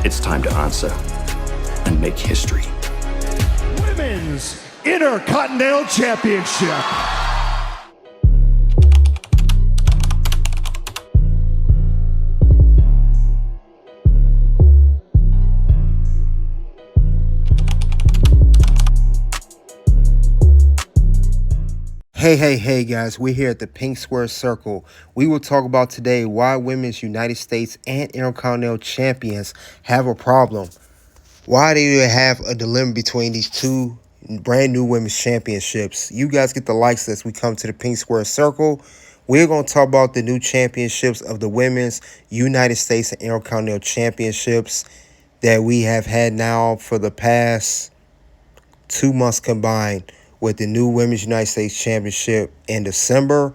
It's time to answer and make history. Women's Intercontinental Championship. Hey guys, we're here at the Pink Square Circle. We will talk about today why women's United States and Intercontinental champions have a problem. Why do you have a dilemma between these two brand new women's championships? You guys get the likes as we come to the Pink Square Circle. We're going to talk about the new championships of the women's United States and Intercontinental championships that we have had now for the past 2 months combined, with the new Women's United States Championship in December,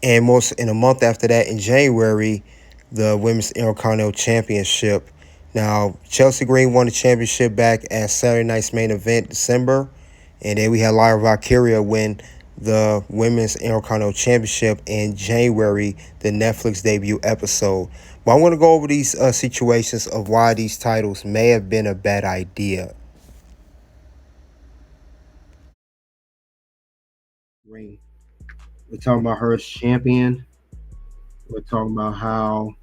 and most in a month after that in January, the Women's Intercontinental Championship. Now, Chelsea Green won the championship back at Saturday night's main event, December, and then we had Lyra Valkyria win the Women's Intercontinental Championship in January, the Netflix debut episode. But I'm going to go over these situations of why these titles may have been a bad idea. Ring. We're talking about her as champion. We're talking about how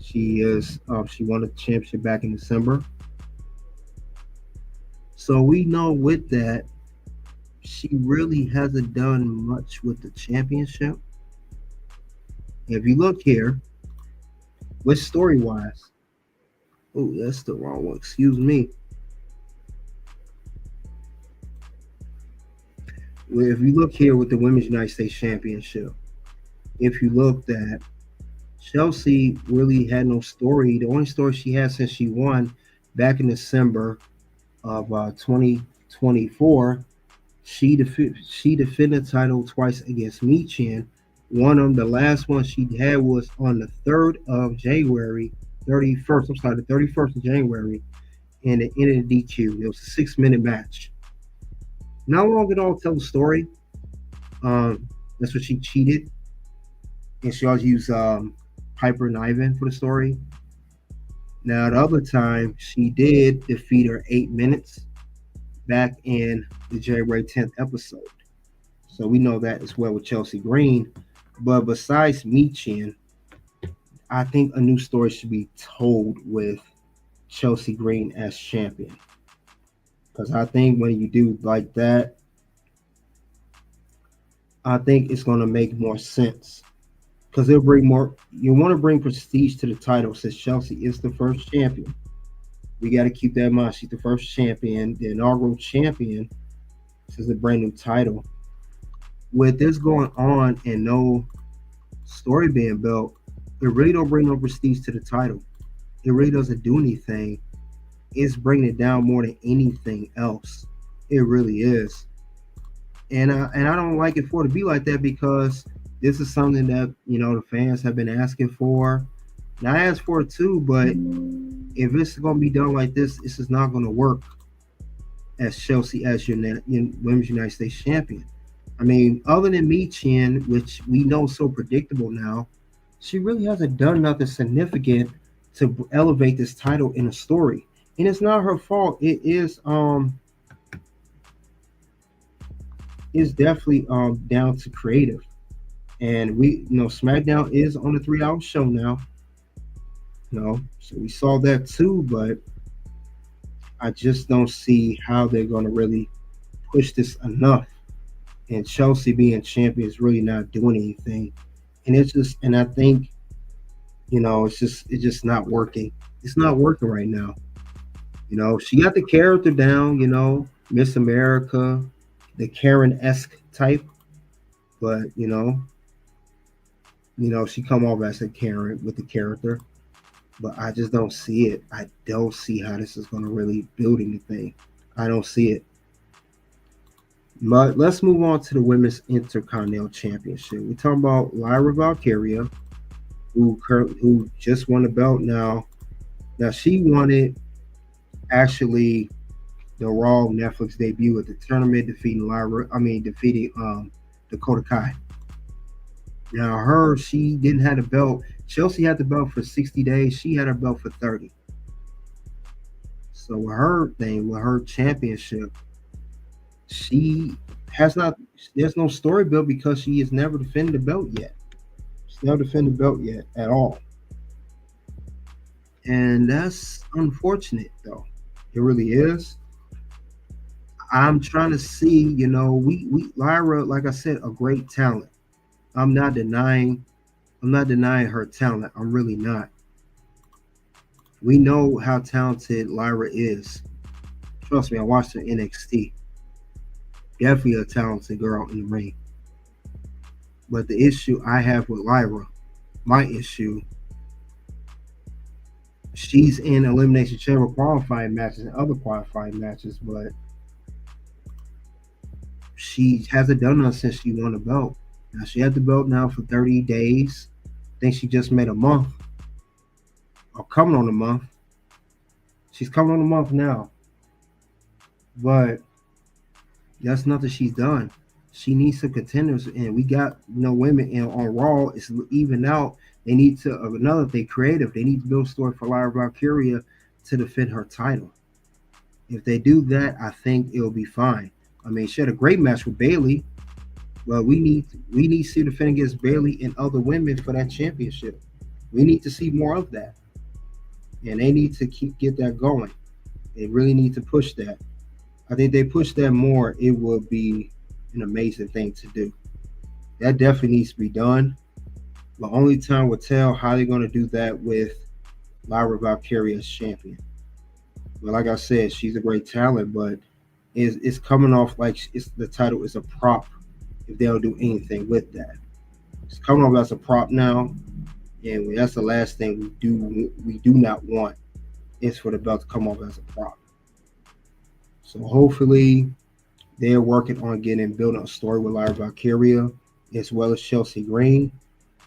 she won the championship back in December. So we know with that, she really hasn't done much with the championship. If you look here, with story-wise, oh, that's the wrong one. Excuse me. If you look here with the Women's United States Championship, if you looked at, Chelsea really had no story. The only story she had since she won back in December of 2024, she defended the title twice against Michin. One of them, the last one she had was on the 3rd of January, 31st. I'm sorry, the 31st of January, and it ended in DQ. It was a 6-minute match. Not long at all tell the story. That's what she cheated. And she always used Piper and Ivan for the story. Now, the other time, she did defeat her 8 minutes back in the January 10th episode. So we know that as well with Chelsea Green. But besides Michin, I think a new story should be told with Chelsea Green as champion. Because I think when you do like that, I think it's going to make more sense. Because it'll bring more. You want to bring prestige to the title since Chelsea is the first champion. We got to keep that in mind. She's the first champion, the inaugural champion. This is a brand new title. With this going on and no story being built, it really don't bring no prestige to the title. It really doesn't do anything. It's bringing it down more than anything else. It really is. And I don't like it for it to be like that, because this is something that, the fans have been asking for. And I asked for it too, but if it's going to be done like this is not going to work as Chelsea as your Women's United States champion. I mean, other than Michin, which we know is so predictable now, she really hasn't done nothing significant to elevate this title in a story. And it's not her fault. It is it's definitely down to creative. And we SmackDown is on a 3-hour show now. So we saw that too, but I just don't see how they're gonna really push this enough. And Chelsea being champion is really not doing anything. And I think, it's just not working. It's not working right now. She got the character down, Miss America, the Karen-esque type, but she come off as a Karen with the character, but I just don't see it. I don't see how this is going to really build anything. I don't see it. But let's move on to the Women's Intercontinental Championship. We're talking about Lyra Valkyria, who just won the belt now. Now, she won it actually the Raw Netflix debut at the tournament, defeating Dakota Kai. Now, she didn't have the belt. Chelsea had the belt for 60 days. She had her belt for 30. So with her thing, with her championship, she has not. There's no story built because she has never defended the belt yet. She's never defended the belt yet at all, and that's unfortunate though. It really is. I'm trying to see, we Lyra, like I said, a great talent. I'm not denying I'm not denying her talent. I'm really not. We know how talented Lyra is. Trust me, I watched her NXT. Definitely a talented girl in the ring. But the issue I have with Lyra, my issue, she's in Elimination Chamber qualifying matches and other qualifying matches, but she hasn't done nothing since she won the belt. Now she had the belt now for 30 days. I think she just made a month. Or coming on a month. She's coming on a month now. But that's nothing she's done. She needs some contenders, and we got women on Raw. It's even out. They need to another thing creative. They need to build a story for Lyra Valkyria to defend her title. If they do that, I think it'll be fine. I mean, she had a great match with Bayley, but we need to see her defend against Bayley and other women for that championship. We need to see more of that, and they need to get that going. They really need to push that. I think they push that more, it would be an amazing thing to do. That definitely needs to be done. The only time will tell how they're going to do that with Lyra Valkyria as champion. But like I said, she's a great talent, but it's coming off like the title is a prop if they'll do anything with that. It's coming off as a prop now, and that's the last thing we do not want is for the belt to come off as a prop. So hopefully they're working on building a story with Lyra Valkyria as well as Chelsea Green.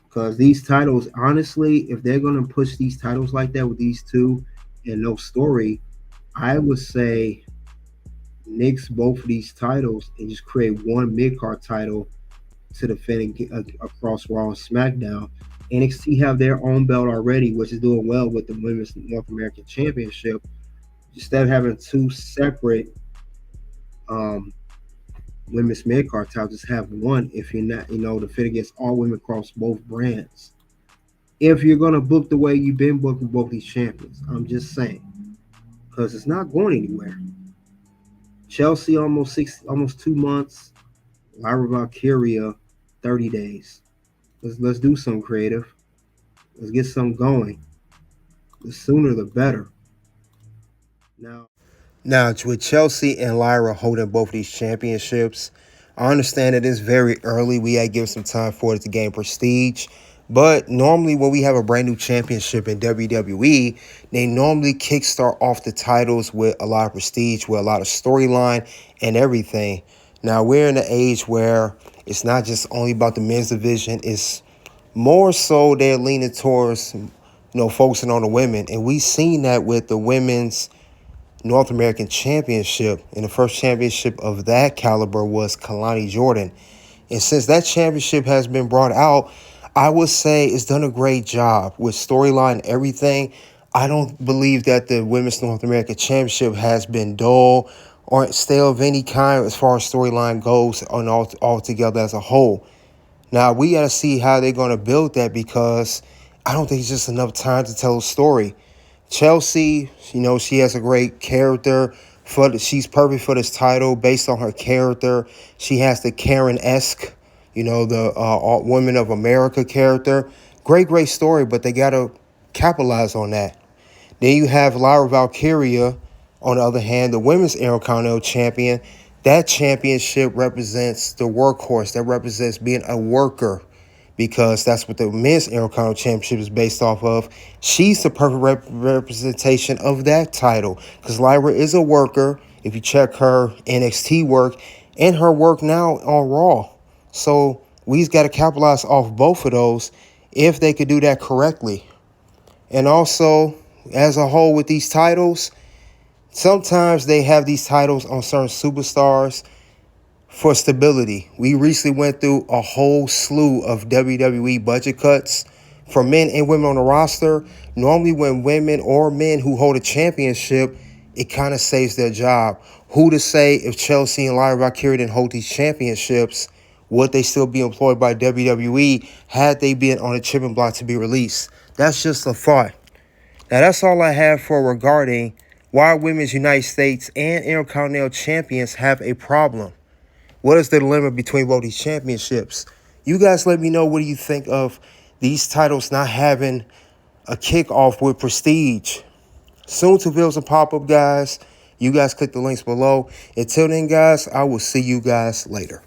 Because these titles, honestly, if they're going to push these titles like that with these two and no story, I would say nix both of these titles and just create one mid-card title to defend across Raw and SmackDown. NXT have their own belt already, which is doing well with the Women's North American Championship. Instead of having two separate women's mid-card titles, just have one if you're not, to fit against all women across both brands. If you're going to book the way you've been booking both these champions, I'm just saying. Because it's not going anywhere. Chelsea almost 2 months. Lyra Valkyria 30 days. Let's do something creative. Let's get something going. The sooner the better. Now, with Chelsea and Lyra holding both of these championships, I understand it is very early. We had to give some time for it to gain prestige. But normally when we have a brand new championship in WWE, they normally kickstart off the titles with a lot of prestige, with a lot of storyline and everything. Now, we're in an age where it's not just only about the men's division. It's more so they're leaning towards, focusing on the women. And we've seen that with the women's North American Championship, and the first championship of that caliber was Kalani Jordan. And since that championship has been brought out, I would say it's done a great job with storyline and everything. I don't believe that the Women's North American Championship has been dull or stale of any kind as far as storyline goes on all together as a whole. Now, we got to see how they're going to build that because I don't think it's just enough time to tell a story. Chelsea, she has a great character. She's perfect for this title based on her character. She has the Karen-esque, the Women of America character. Great story, but they got to capitalize on that. Then you have Lyra Valkyria, on the other hand, the Women's Intercontinental Champion. That championship represents the workhorse. That represents being a worker, because that's what the Men's Intercontinental Championship is based off of. She's the perfect representation of that title because Lyra is a worker. If you check her NXT work and her work now on Raw. So we've got to capitalize off both of those if they could do that correctly. And also, as a whole with these titles, sometimes they have these titles on certain superstars for stability. We recently went through a whole slew of WWE budget cuts for men and women on the roster. Normally when women or men who hold a championship it kind of saves their job. Who to say if Chelsea and Lyra Valkyria didn't hold these championships, would they still be employed by WWE had they been on a chipping block to be released? That's just a thought. Now, that's all I have for regarding why Women's United States and Intercontinental champions have a problem. What is the dilemma between both these championships? You guys let me know, what do you think of these titles not having a kickoff with prestige? Soon to build some pop-up, guys. You guys click the links below. Until then, guys, I will see you guys later.